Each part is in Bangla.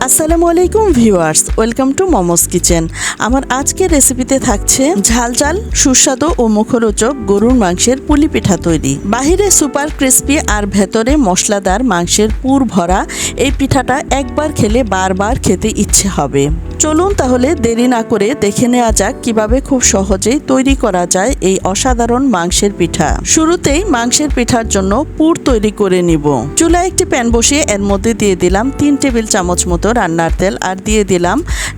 আসসালামু আলাইকুম viewers, welcome to momos kitchen. আমার আজকের রেসিপিতে থাকছে ঝাল ঝাল সুস্বাদু ও মুখরোচক গরুর মাংসের পুলি পিঠা তৈরি। বাহিরে সুপার ক্রিস্পি আর ভেতরে মশলাদার মাংসের পুর ভরা এই পিঠাটা একবার খেলে বারবার খেতে ইচ্ছে হবে। চলুন তাহলে দেরি না করে দেখে নেওয়া যাক কিভাবে খুব সহজেই তৈরি করা যায় এই অসাধারণ মাংসের পিঠা। শুরুতেই মাংসের পিঠার জন্য পুর তৈরি করে নিব। চুলায় একটি প্যান বসিয়ে এর মধ্যে দিয়ে দিলাম 3 টেবিল চামচ মতো রান্নার তেল, আর দিয়ে দিলাম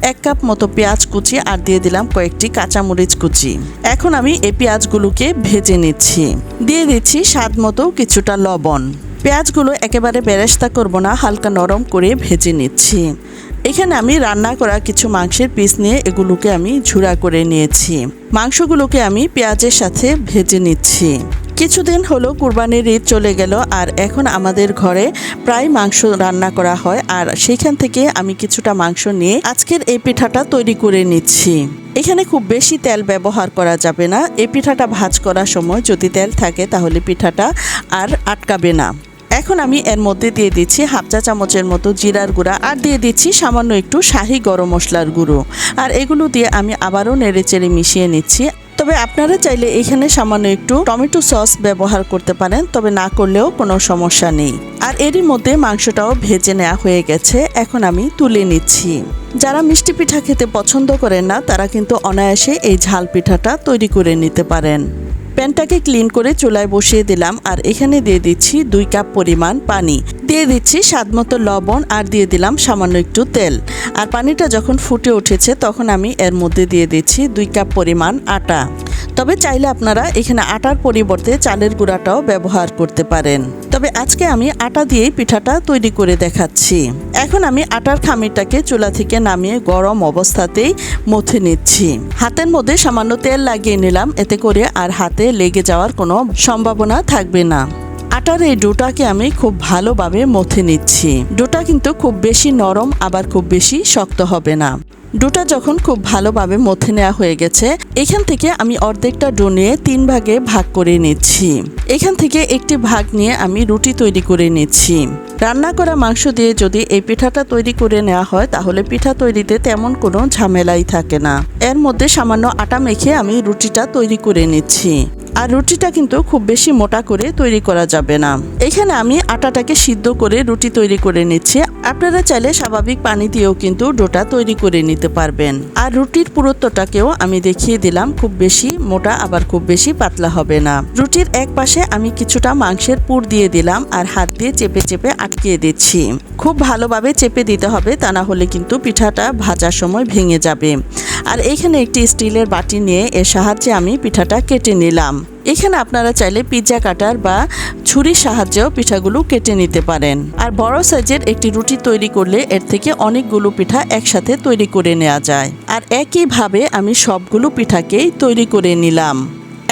1 কাপ মতো পেঁয়াজ কুচি, আর দিয়ে দিলাম কয়েকটি কাঁচামরিচ কুচি। এখন আমি এই পেঁয়াজগুলোকে ভেজে নিচ্ছি। দিয়ে দিচ্ছি স্বাদ মতো কিছুটা লবণ। পেঁয়াজগুলো একেবারে বেরেস্তা করব না, হালকা নরম করে ভেজে নিচ্ছি। এখানে আমি রান্না করা কিছু মাংসের পিস নিয়ে এগুলোকে আমি ঝুরা করে নিয়েছি। মাংসগুলোকে আমি পেঁয়াজের সাথে ভেজে নিচ্ছি। কিছুদিন হলো কুরবানির ঈদ চলে গেল, আর এখন আমাদের ঘরে প্রায় মাংস রান্না করা হয়, আর সেইখান থেকে আমি কিছুটা মাংস নিয়ে আজকের এই পিঠাটা তৈরি করে নিচ্ছি। এখানে খুব বেশি তেল ব্যবহার করা যাবে না। এই পিঠাটা ভাজ করার সময় যদি তেল থাকে তাহলে পিঠাটা আর আটকাবে না। এখন আমি এর মধ্যে দিয়ে দিচ্ছি 1/2 চা চামচের মতো জিরার গুঁড়া, আর দিয়ে দিচ্ছি সামান্য একটু শাহি গরম মশলার গুঁড়ো, আর এগুলো দিয়ে আমি আবারও নেড়েচেড়ে মিশিয়ে নিচ্ছি। তবে আপনারা চাইলে এখানে সামান্য একটু টমেটো সস ব্যবহার করতে পারেন, তবে না করলেও কোনো সমস্যা নেই। আর এরই মধ্যে মাংসটাও ভেজে নেওয়া হয়ে গেছে। এখন আমি তুলে নিচ্ছি। যারা মিষ্টি পিঠা খেতে পছন্দ করেন না তারা কিন্তু অনায়াসে এই ঝাল পিঠাটা তৈরি করে নিতে পারেন। প্যানটাকে ক্লিন করে চুলায় বসিয়ে দিলাম, আর এখানে দিয়ে দিচ্ছি 2 কাপ পরিমাণ পানি, দিয়ে দিচ্ছি স্বাদমতো লবণ, আর দিয়ে দিলাম সামান্য একটু তেল। আর পানিটা যখন ফুটে উঠেছে তখন আমি এর মধ্যে দিয়ে দিচ্ছি 2 কাপ পরিমাণ আটা। তবে চাইলে আপনারা এখানে আটার পরিবর্তে চালের গুঁড়াটাও ব্যবহার করতে পারেন। তবে আজকে আমি আটা দিয়েই পিঠাটা তৈরি করে দেখাচ্ছি। এখন আমি আটার খামিরটাকে চুলা থেকে নামিয়ে গরম অবস্থাতেই মথে নিচ্ছি। হাতের মধ্যে সামান্য তেল লাগিয়ে নিলাম, এতে করে আর হাতে লেগে যাওয়ার কোনো সম্ভাবনা থাকবে না। আটার এই ডোটাকে আমি খুব ভালোভাবে মথে নিচ্ছি। ডোটা কিন্তু খুব বেশি নরম আবার খুব বেশি শক্ত হবে না। ডোটা যখন খুব ভালোভাবে মথে নেওয়া হয়ে গেছে, এখান থেকে আমি অর্ধেকটা ডো নিয়ে 3 ভাগে ভাগ করে নিচ্ছি। এখান থেকে একটি ভাগ নিয়ে আমি রুটি তৈরি করে নিচ্ছি। রান্না করা মাংস দিয়ে যদি এই পিঠাটা তৈরি করে নেওয়া হয় তাহলে পিঠা তৈরিতে তেমন কোনো ঝামেলাই থাকে না। এর মধ্যে সামান্য আটা মেখে আমি রুটিটা তৈরি করে নিচ্ছি। আর রুটিটা কিন্তু খুব বেশি মোটা করে তৈরি করা যাবে না। এখানে আমি আটাটাকে সিদ্ধ করে রুটি তৈরি করে নিচ্ছি। আপনারা চাইলে স্বাভাবিক পানি দিয়েও কিন্তু ডোটা তৈরি করে নিতে পারবেন। আর রুটির পুরুত্বটাকেও আমি দেখিয়ে দিলাম, খুব বেশি মোটা আবার খুব বেশি পাতলা হবে না। রুটির এক পাশে আমি কিছুটা মাংসের পুর দিয়ে দিলাম, আর হাত দিয়ে চেপে চেপে আটকিয়ে দিচ্ছি। খুব ভালোভাবে চেপে দিতে হবে, তা না হলে কিন্তু পিঠাটা ভাজার সময় ভেঙে যাবে। আর এখানে একটি স্টিলের বাটি নিয়ে এর সাহায্যে আমি পিঠাটা কেটে নিলাম। এখানে আপনারা চাইলে পিৎজা কাটার বা ছুরির সাহায্যেও পিঠাগুলো কেটে নিতে পারেন। আর বড় সাইজের একটি রুটি তৈরি করলে এর থেকে অনেকগুলো পিঠা একসাথে তৈরি করে নেওয়া যায়। আর একইভাবে আমি সবগুলো পিঠাকেই তৈরি করে নিলাম।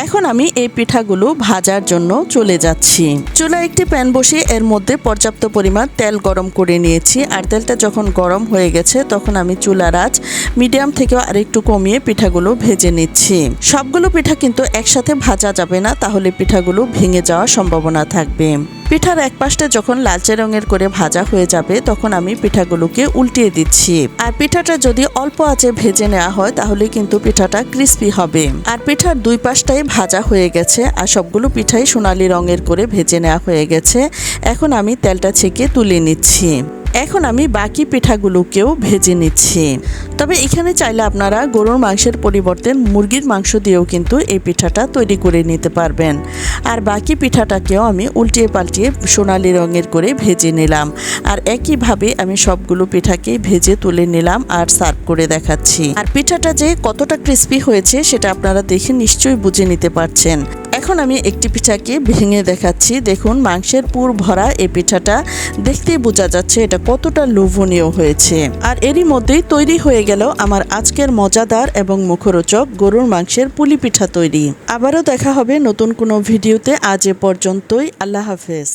এখন আমি এই পিঠাগুলো ভাজার জন্য চলে যাচ্ছি। চুলায় একটি প্যান বসিয়ে এর মধ্যে পর্যাপ্ত পরিমাণ তেল গরম করে নিয়েছি। আর তেলটা যখন গরম হয়ে গেছে তখন আমি চুলার আঁচ মিডিয়াম থেকেও আরেকটু কমিয়ে পিঠাগুলো ভেজে নিচ্ছি। সবগুলো পিঠা কিন্তু একসাথে ভাজা যাবে না, তাহলে পিঠাগুলো ভেঙে যাওয়ার সম্ভাবনা থাকবে। পিঠার এক পাশটা যখন লালচে রঙের করে ভাজা হয়ে যাবে তখন আমি পিঠাগুলোকে উল্টিয়ে দিচ্ছি। আর পিঠাটা যদি অল্প আঁচে ভেজে নেওয়া হয় তাহলে কিন্তু পিঠাটা ক্রিস্পি হবে। আর পিঠার 2 পাশটাই ভাজা হয়ে গেছে, আর সবগুলো পিঠাই সোনালী রঙের করে ভেজে নেওয়া হয়ে গেছে। এখন আমি তেলটা ছেঁকে তুলে নিচ্ছি। এখন আমি বাকি পিঠাগুলোকেও ভেজে নিচ্ছি। তবে এখানে চাইলে আপনারা গরুর মাংসের পরিবর্তে মুরগির মাংস দিয়েও কিন্তু এই পিঠাটা তৈরি করে নিতে পারবেন। আর বাকি পিঠাটাকেও আমি উল্টিয়ে পাল্টিয়ে সোনালী রঙের করে ভেজে নিলাম। আর একইভাবে আমি সবগুলো পিঠাকে ভেজে তুলে নিলাম আর সার্ভ করে দেখাচ্ছি। আর পিঠাটা যে কতটা ক্রিস্পি হয়েছে সেটা আপনারা দেখে নিশ্চয়ই বুঝে নিতে পারছেন। এখন আমি একটি পিঠাকে ভেঙে দেখাচ্ছি। দেখুন, মাংসের পুর ভরা এই পিঠাটা দেখতেই বোঝা যাচ্ছে এটা কতটা লোভনীয় হয়েছে। আর এরই মধ্যেই তৈরি হয়ে গেল আমার আজকের মজাদার এবং মুখরোচক গরুর মাংসের পুলি পিঠা তৈরি। আবারও দেখা হবে নতুন কোনো ভিডিওতে। আজ এ পর্যন্তই। আল্লাহ হাফেজ।